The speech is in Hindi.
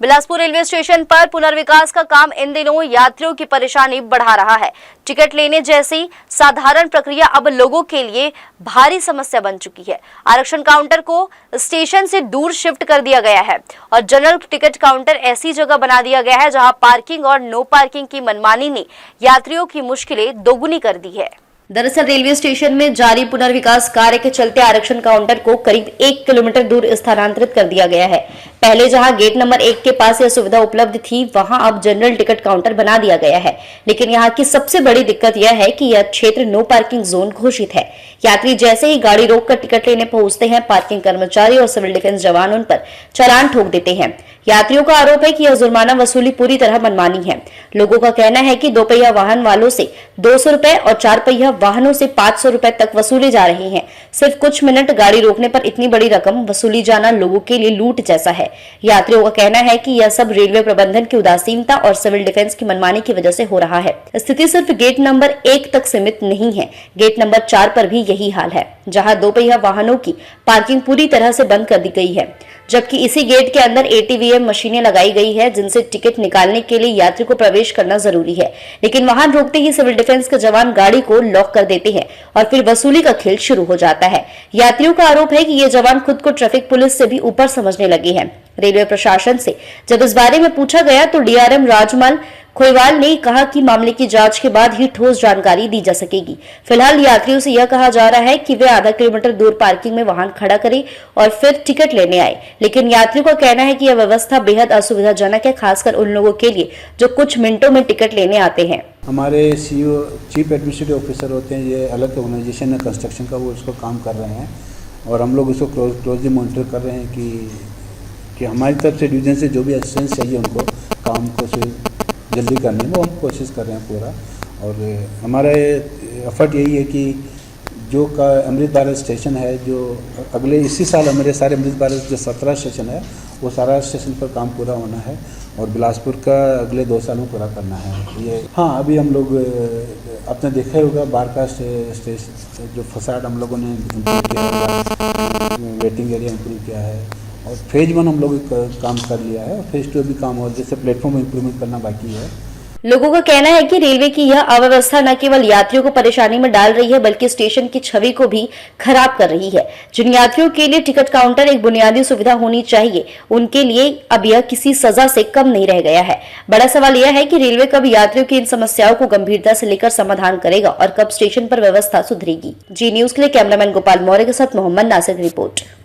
बिलासपुर रेलवे स्टेशन पर पुनर्विकास का काम इन दिनों यात्रियों की परेशानी बढ़ा रहा है। टिकट लेने जैसी साधारण प्रक्रिया अब लोगों के लिए भारी समस्या बन चुकी है। आरक्षण काउंटर को स्टेशन से दूर शिफ्ट कर दिया गया है और जनरल टिकट काउंटर ऐसी जगह बना दिया गया है जहां पार्किंग और नो पार्किंग की मनमानी ने यात्रियों की मुश्किलें दोगुनी कर दी है। दरअसल रेलवे स्टेशन में जारी पुनर्विकास कार्य के चलते आरक्षण काउंटर को करीब 1 किलोमीटर दूर स्थानांतरित कर दिया गया है। पहले जहां गेट नंबर 1 के पास यह सुविधा उपलब्ध थी, वहां अब जनरल टिकट काउंटर बना दिया गया है। लेकिन यहां की सबसे बड़ी दिक्कत यह है कि यह क्षेत्र नो पार्किंग जोन घोषित है। यात्री जैसे ही गाड़ी रोककर टिकट लेने पहुंचते हैं, पार्किंग कर्मचारी और सिविल डिफेंस जवान उन पर चालान ठोक देते हैं। यात्रियों का आरोप है कि यह जुर्माना वसूली पूरी तरह मनमानी है। लोगों का कहना है कि 2 पहिया वाहन वालों से 200 रुपए और 4 पहिया वाहनों से 500 रुपए तक वसूले जा रहे हैं। सिर्फ कुछ मिनट गाड़ी रोकने पर इतनी बड़ी रकम वसूली जाना लोगों के लिए लूट जैसा है। यात्रियों का कहना है कि यह सब रेलवे प्रबंधन की उदासीनता और सिविल डिफेंस की मनमानी की वजह से हो रहा है। स्थिति सिर्फ गेट नंबर 1 तक सीमित नहीं है, गेट नंबर 4 पर भी यही हाल है, जहां 2 पहिया वाहनों की पार्किंग पूरी तरह से बंद कर दी गई है, जबकि इसी गेट के अंदर एटीवीएम मशीनें लगाई गई है जिनसे टिकट निकालने के लिए यात्री को प्रवेश करना जरूरी है। लेकिन वाहन रोकते ही सिविल डिफेंस के जवान गाड़ी को लॉक कर देते हैं और फिर वसूली का खेल शुरू हो जाता है। यात्रियों का आरोप है कि ये जवान खुद को ट्रैफिक पुलिस से भी ऊपर समझने लगे हैं। रेलवे प्रशासन से जब इस बारे में पूछा गया तो डीआरएम राजमल खोईवाल ने कहा कि मामले की जांच के बाद ही ठोस जानकारी दी जा सकेगी। फिलहाल यात्रियों से यह कहा जा रहा है कि वे आधा किलोमीटर दूर पार्किंग में वाहन खड़ा करें और फिर टिकट लेने आए। लेकिन यात्रियों का कहना है कि यह व्यवस्था बेहद असुविधाजनक है, खासकर उन लोगों के लिए जो कुछ मिनटों में टिकट लेने आते हैं। हमारे सीईओ चीफ एडमिनिस्ट्रेटिव ऑफिसर होते हैं, ये अलग ऑर्गेनाइजेशन है कंस्ट्रक्शन का, वो इसको काम कर रहे हैं और हम लोग इसको क्लोजली मॉनिटर कर रहे हैं कि हमारी तरफ से डिवीजन से जो भी असिस्टेंस चाहिए उनको काम को जल्दी करने में हम कोशिश कर रहे हैं पूरा। और हमारा एफर्ट यही है कि जो का अमृत भारत स्टेशन है, जो अगले इसी साल हमारे सारे अमृत भारत जो 17 स्टेशन है वो सारा स्टेशन पर काम पूरा होना है और बिलासपुर का अगले 2 साल में पूरा करना है। ये हाँ, अभी हम लोग आपने देखा ही होगा बाहर का स्टेशन जो फसाड हम लोगों ने इम्प्रूव किया है, वेटिंग एरिया इम्प्रूव किया है और फेज 1 हम लोग काम कर लिया है और फेज 2 अभी काम हो, जैसे प्लेटफॉर्म इम्प्रूवमेंट करना बाकी है। लोगों का कहना है कि रेलवे की यह अव्यवस्था न केवल यात्रियों को परेशानी में डाल रही है बल्कि स्टेशन की छवि को भी खराब कर रही है। जिन यात्रियों के लिए टिकट काउंटर एक बुनियादी सुविधा होनी चाहिए, उनके लिए अब यह किसी सजा से कम नहीं रह गया है। बड़ा सवाल यह है कि रेलवे कब यात्रियों की इन समस्याओं को गंभीरता से लेकर समाधान करेगा और कब स्टेशन पर व्यवस्था सुधरेगी। जी न्यूज के लिए कैमरामैन गोपाल मौर्य के साथ मोहम्मद नासिर की रिपोर्ट।